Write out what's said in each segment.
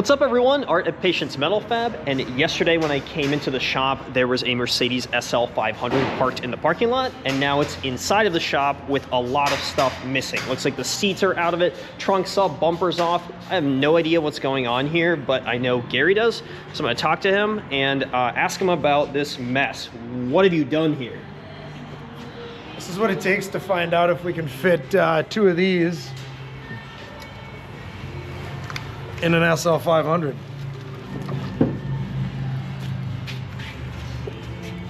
What's up everyone, Art at Patience Metal Fab, and yesterday when I came into the shop there was a Mercedes SL500 parked in the parking lot, and now it's inside of the shop with a lot of stuff missing. Looks like the seats are out of it, trunk's up, bumpers off. I have no idea what's going on here, but I know Gary does, so I'm gonna talk to him and ask him about this mess. What have you done here? This is what it takes to find out if we can fit two of these in an SL500.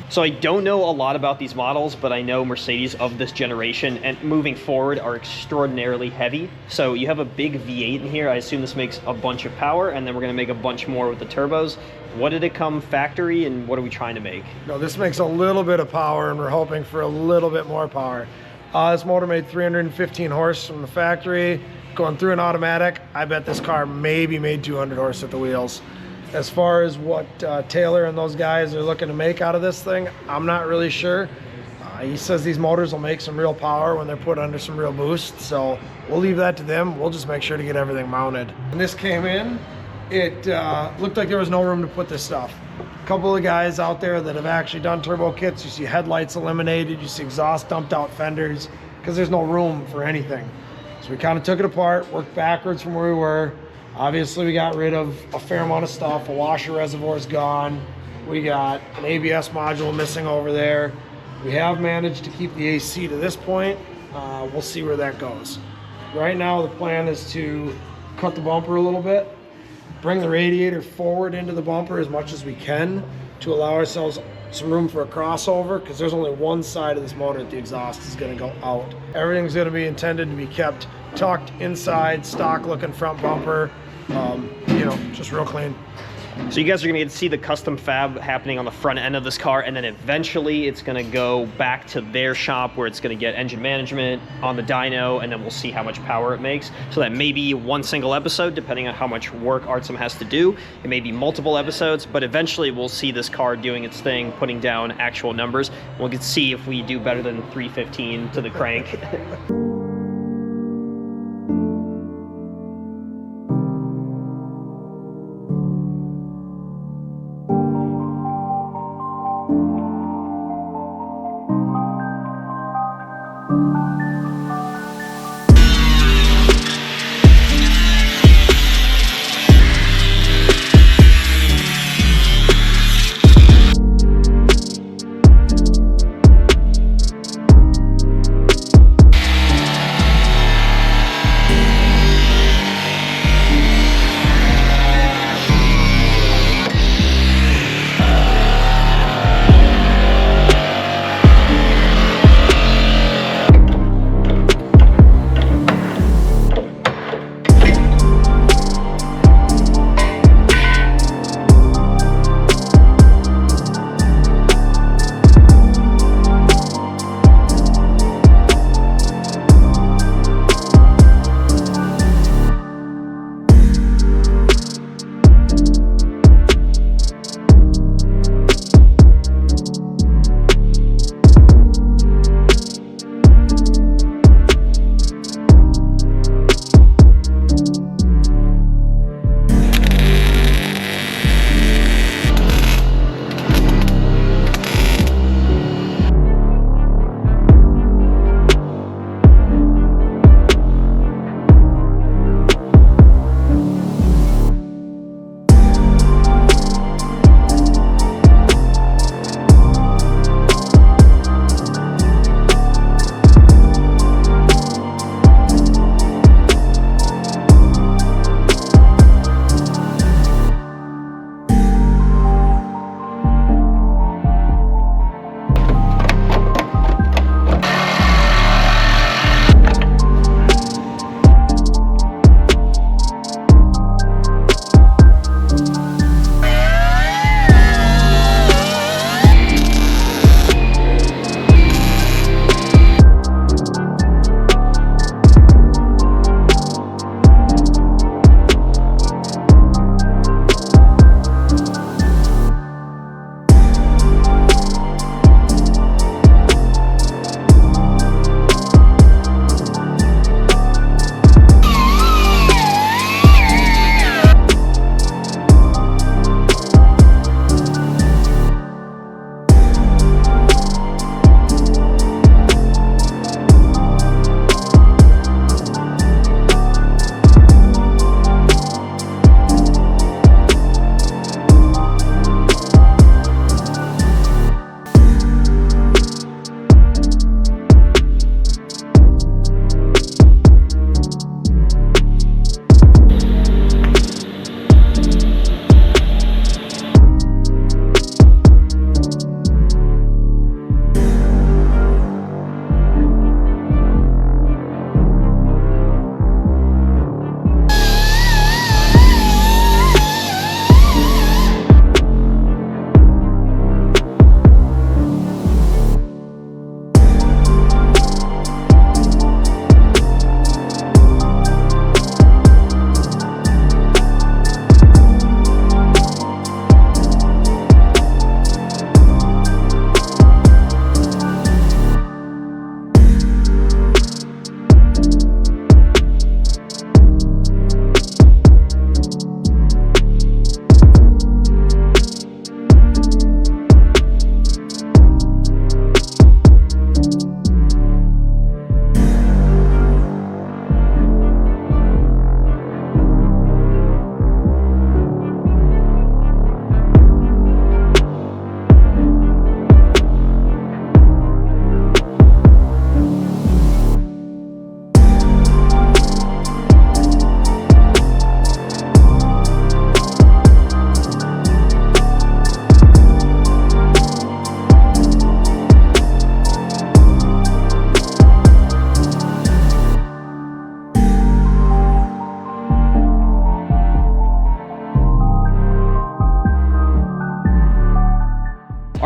So I don't know a lot about these models, but I know Mercedes of this generation and moving forward are extraordinarily heavy. So you have a big V8 in here. I assume this makes a bunch of power, and then we're gonna make a bunch more with the turbos. What did it come factory, and what are we trying to make? No, this makes a little bit of power, and we're hoping for a little bit more power. This motor made 315 horse from the factory. Going through an automatic, I bet this car maybe made 200 horse at the wheels. As far as what Taylor and those guys are looking to make out of this thing, I'm not really sure. He says these motors will make some real power when they're put under some real boost, so we'll leave that to them. We'll just make sure to get everything mounted. When this came in, it looked like there was no room to put this stuff. A couple of guys out there that have actually done turbo kits, you see headlights eliminated, you see exhaust dumped out fenders, because there's no room for anything. So we kind of took it apart, worked backwards from where we were. Obviously we got rid of a fair amount of stuff. A washer reservoir is gone. We got an ABS module missing over there. We have managed to keep the AC to this point. We'll see where that goes. Right now the plan is to cut the bumper a little bit, bring the radiator forward into the bumper as much as we can to allow ourselves some room for a crossover, because there's only one side of this motor that the exhaust is going to go out. Everything's going to be intended to be kept tucked inside, stock looking front bumper, you know, just real clean. So you guys are gonna get to see the custom fab happening on the front end of this car, and then eventually it's gonna go back to their shop where it's gonna get engine management on the dyno, and then we'll see how much power it makes. So that may be one single episode, depending on how much work Artsum has to do. It may be multiple episodes, but eventually we'll see this car doing its thing, putting down actual numbers. We'll get to see if we do better than 315 to the crank.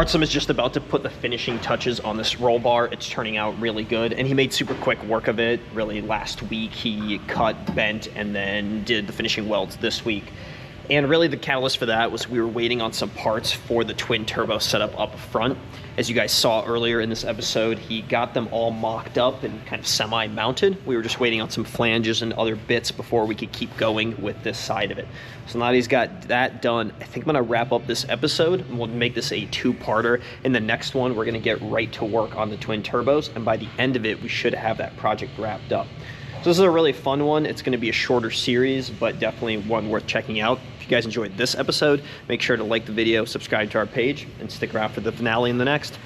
Artsum is just about to put the finishing touches on this roll bar. It's turning out really good, and he made super quick work of it. Really, last week he cut, bent, and then did the finishing welds this week. And really the catalyst for that was we were waiting on some parts for the twin turbo setup up front. As you guys saw earlier in this episode, he got them all mocked up and kind of semi-mounted. We were just waiting on some flanges and other bits before we could keep going with this side of it. So now that he's got that done, I think I'm gonna wrap up this episode and we'll make this a two-parter. In the next one, we're gonna get right to work on the twin turbos, and by the end of it, we should have that project wrapped up. So this is a really fun one. It's going to be a shorter series, but definitely one worth checking out. If you guys enjoyed this episode, make sure to like the video, subscribe to our page, and stick around for the finale in the next.